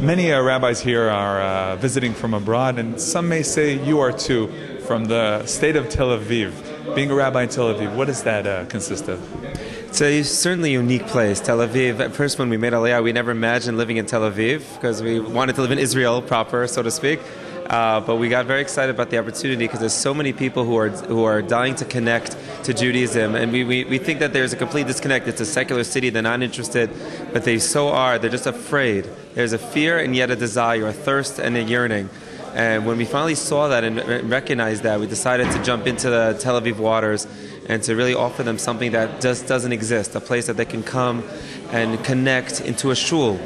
Many rabbis here are visiting from abroad, and some may say you are too, from the state of Tel Aviv. Being a rabbi in Tel Aviv, what does that consist of? It's a certainly unique place, Tel Aviv. At first, when we made Aliyah, we never imagined living in Tel Aviv because we wanted to live in Israel proper, so to speak. But we got very excited about the opportunity because there's so many people who are dying to connect to Judaism, and we think that there's a complete disconnect. It's a secular city; they're not interested, but they so are. They're just afraid. There's a fear and yet a desire, a thirst and a yearning. And when we finally saw that and recognized that, we decided to jump into the Tel Aviv waters and to really offer them something that just doesn't exist, a place that they can come and connect into a shul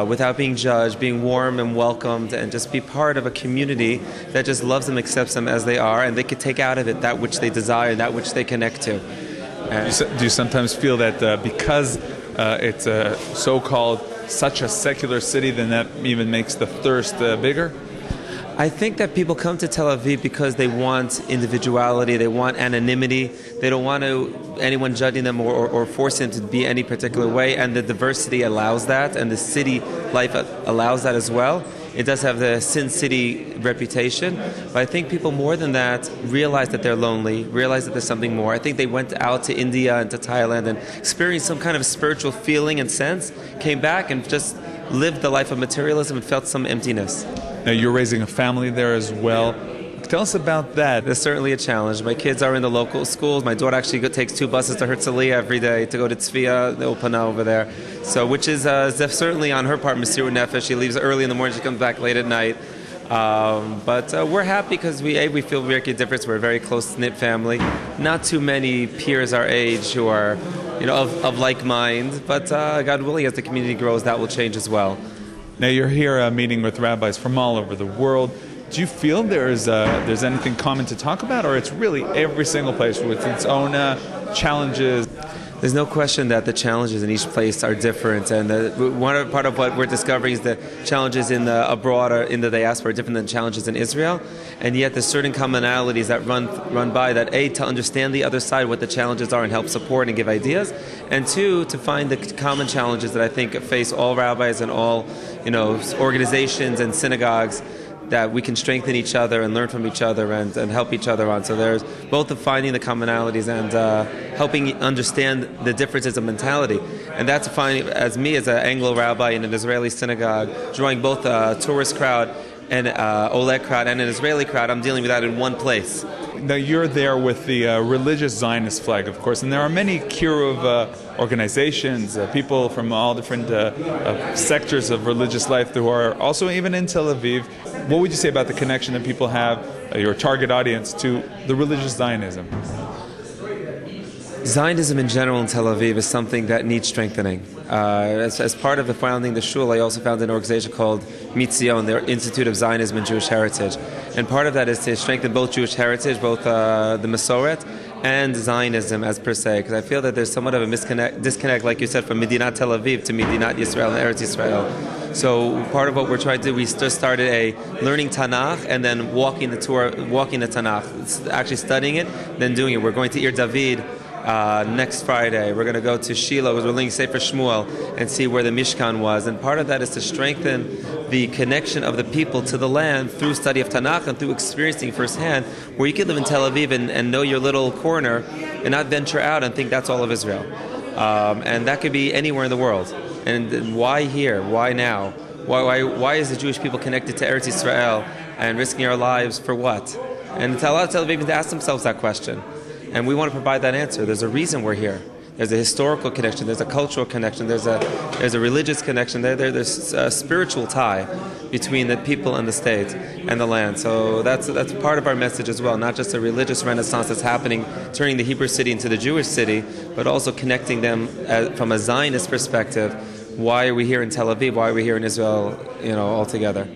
without being judged, being warm and welcomed, and just be part of a community that just loves them, accepts them as they are, and they could take out of it that which they desire, that which they connect to. Do you sometimes feel that because it's so-called such a secular city, then that even makes the thirst bigger? I think that people come to Tel Aviv because they want individuality, they want anonymity, they don't want anyone judging them or forcing them to be any particular way, and the diversity allows that, and the city life allows that as well. It does have the Sin City reputation, but I think people more than that realize that they're lonely, realize that there's something more. I think they went out to India and to Thailand and experienced some kind of spiritual feeling and sense, came back and just lived the life of materialism and felt some emptiness. Now, you're raising a family there as well. Tell us about that. There's certainly a challenge. My kids are in the local schools. My daughter actually takes 2 buses to Herzliya every day to go to Tzvia, the Opana over there. So, which is certainly on her part, Mesirut Nefesh. She leaves early in the morning, she comes back late at night. But we're happy because we feel we make a difference. We're a very close-knit family. Not too many peers our age who are, of like mind. But God willing, as the community grows, that will change as well. Now, you're here meeting with rabbis from all over the world. Do you feel there's anything common to talk about, or it's really every single place with its own challenges? There's no question that the challenges in each place are different, and part of what we're discovering is the challenges abroad or in the diaspora are different than challenges in Israel, and yet there's certain commonalities that run by that, A, to understand the other side, what the challenges are, and help support and give ideas, and 2, to find the common challenges that I think face all rabbis and all organizations and synagogues, that we can strengthen each other and learn from each other and help each other on. So there's both the finding the commonalities and helping understand the differences of mentality. And that's finding, as me as an Anglo rabbi in an Israeli synagogue, drawing both a tourist crowd and Oleg crowd and an Israeli crowd, I'm dealing with that in one place. Now, you're there with the religious Zionist flag, of course, and there are many Kiruv organizations, people from all different sectors of religious life who are also even in Tel Aviv. What would you say about the connection that people have, your target audience, to the religious Zionism? Zionism in general in Tel Aviv is something that needs strengthening. As part of the founding the shul, I also founded an organization called Mitzion, the Institute of Zionism and Jewish Heritage. And part of that is to strengthen both Jewish heritage, both the Masoret and Zionism as per se, because I feel that there's somewhat of a disconnect, like you said, from Medinat Tel Aviv to Medinat Yisrael and Eretz Yisrael. So part of what we're trying to do, we just started a learning Tanakh and then walking the Tanakh, actually studying it, then doing it. We're going to Ir David next Friday. We're going to go to Shiloh, we're learning Sefer Shmuel, and see where the Mishkan was. And part of that is to strengthen the connection of the people to the land through study of Tanakh and through experiencing firsthand, where you can live in Tel Aviv and know your little corner and not venture out and think that's all of Israel. And that could be anywhere in the world. And why here? Why now? Why is the Jewish people connected to Eretz Yisrael and risking our lives for what? And a lot of Tel Avivans ask themselves that question. And we want to provide that answer. There's a reason we're here. There's a historical connection. There's a cultural connection. There's a religious connection. There's a spiritual tie between the people and the state and the land. So that's part of our message as well. Not just a religious renaissance that's happening, turning the Hebrew city into the Jewish city, but also connecting them from a Zionist perspective. Why are we here in Tel Aviv? Why are we here in Israel? All together.